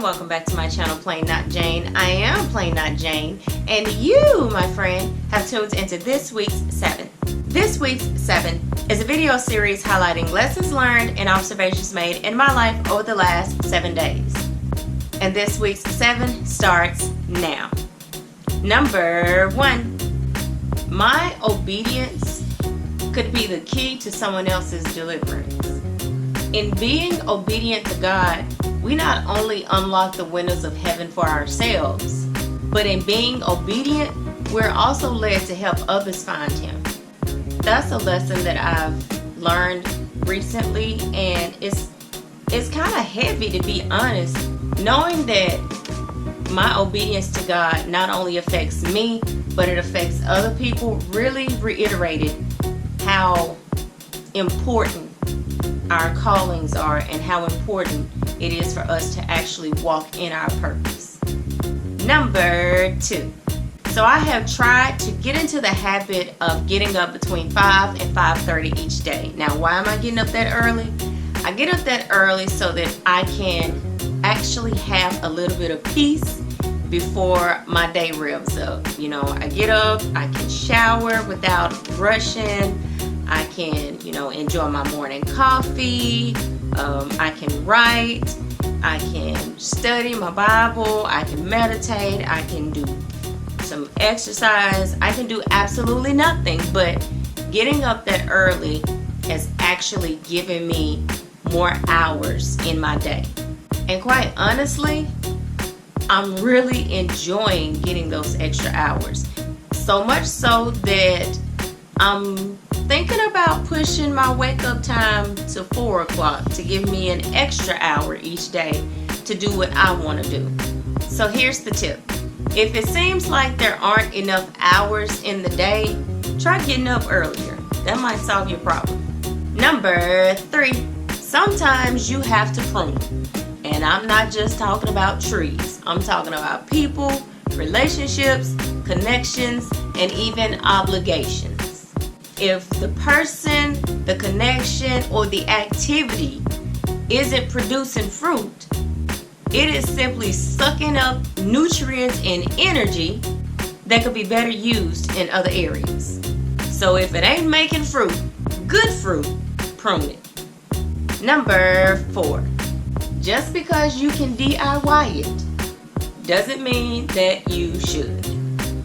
welcome back to my channel, Plain Not Jane. I am Plain Not Jane, and you, my friend, have tuned into this week's 7. This week's 7 is a video series highlighting lessons learned and observations made in my life over the last 7 days. And this week's 7 starts now. Number 1. My obedience could be the key to someone else's deliverance. In being obedient to God, we not only unlock the windows of heaven for ourselves, but in being obedient, we're also led to help others find Him. That's a lesson that I've learned recently, and it's kind of heavy, to be honest, knowing that my obedience to God not only affects me, but it affects other people. Really reiterated how important our callings are and how important it is for us to actually walk in our purpose. Number 2. So I have tried to get into the habit of getting up between 5 and 5:30 each day. Now, why am I getting up that early? I get up that early so that I can actually have a little bit of peace before my day revs up. You know, I get up, I can shower without rushing, I can, enjoy my morning coffee, I can write, I can study my Bible, I can meditate, I can do some exercise, I can do absolutely nothing. But getting up that early has actually given me more hours in my day. And quite honestly, I'm really enjoying getting those extra hours. So much so that I'm thinking about pushing my wake up time to 4 o'clock to give me an extra hour each day to do what I want to do. So here's the tip. If it seems like there aren't enough hours in the day, try getting up earlier. That might solve your problem. Number 3. Sometimes you have to prune. And I'm not just talking about trees. I'm talking about people, relationships, connections, and even obligations. If the person, the connection, or the activity isn't producing fruit, it is simply sucking up nutrients and energy that could be better used in other areas. So if it ain't making fruit, good fruit, prune it. Number 4. Just because you can DIY it doesn't mean that you should.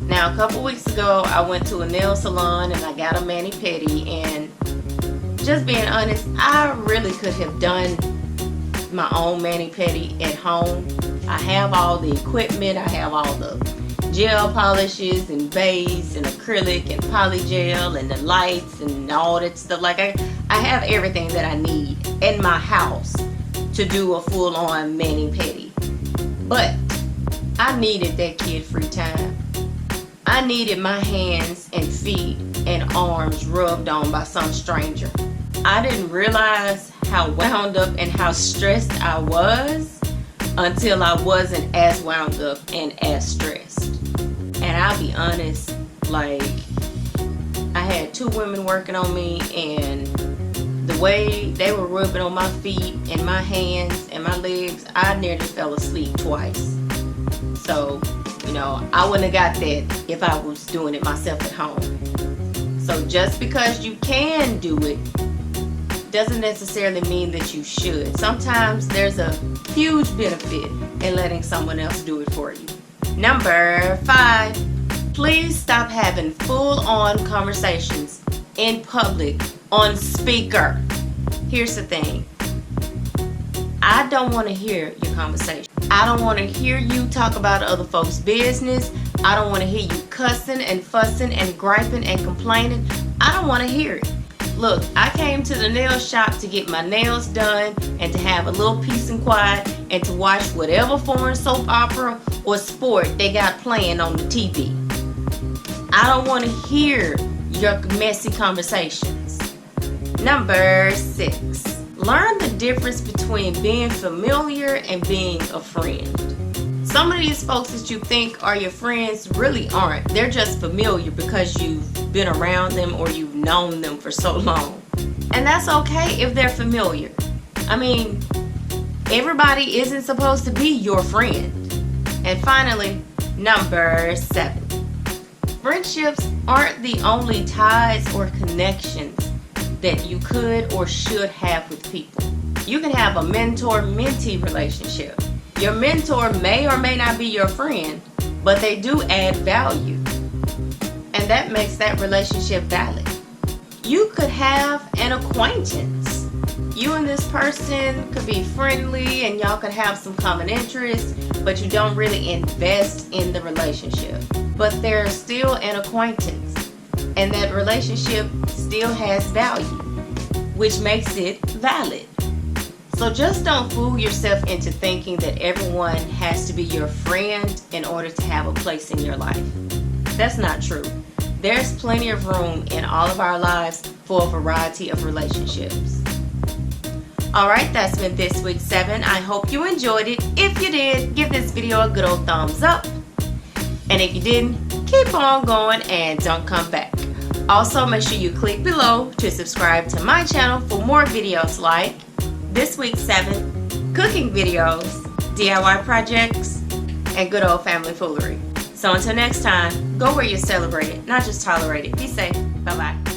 Now, a couple weeks ago, I went to a nail salon and I got a mani-pedi, and just being honest, I really could have done my own mani-pedi at home. I have all the equipment, I have all the gel polishes and base and acrylic and polygel and the lights and all that stuff. Like I have everything that I need in my house to do a full-on mani-pedi. But I needed that kid-free time. I needed my hands and feet and arms rubbed on by some stranger. I didn't realize how wound up and how stressed I was until I wasn't as wound up and as stressed. And I'll be honest, like, I had 2 women working on me, and the way they were rubbing on my feet and my hands and my legs, I nearly fell asleep twice. So, I wouldn't have got that if I was doing it myself at home. So just because you can do it doesn't necessarily mean that you should. Sometimes there's a huge benefit in letting someone else do it for you. Number 5. Please stop having full-on conversations in public on speaker. Here's the thing. I don't want to hear your conversation. I don't want to hear you talk about other folks' business. I don't want to hear you cussing and fussing and griping and complaining. I don't want to hear it. Look, I came to the nail shop to get my nails done and to have a little peace and quiet and to watch whatever foreign soap opera or sport they got playing on the TV. I don't want to hear your messy conversations. Number 6. Learn the difference between being familiar and being a friend. Some of these folks that you think are your friends really aren't. They're just familiar because you've been around them or you've known them for so long. And that's okay if they're familiar. I mean, Everybody isn't supposed to be your friend. And finally, number 7. Friendships aren't the only ties or connections that you could or should have with people. You can have a mentor-mentee relationship. Your mentor may or may not be your friend, but they do add value. And that makes that relationship valid. You could have an acquaintance. You and this person could be friendly and y'all could have some common interests, but you don't really invest in the relationship. But they're still an acquaintance, and that relationship still has value, which makes it valid. So just don't fool yourself into thinking that everyone has to be your friend in order to have a place in your life. That's not true. There's plenty of room in all of our lives for a variety of relationships. Alright, that's been this week's 7. I hope you enjoyed it. If you did, give this video a good old thumbs up. And if you didn't, keep on going and don't come back. Also, make sure you click below to subscribe to my channel for more videos like this week's 7, cooking videos, DIY projects, and good old family foolery. So until next time, go where you're celebrated, not just tolerated. Be safe. Bye-bye.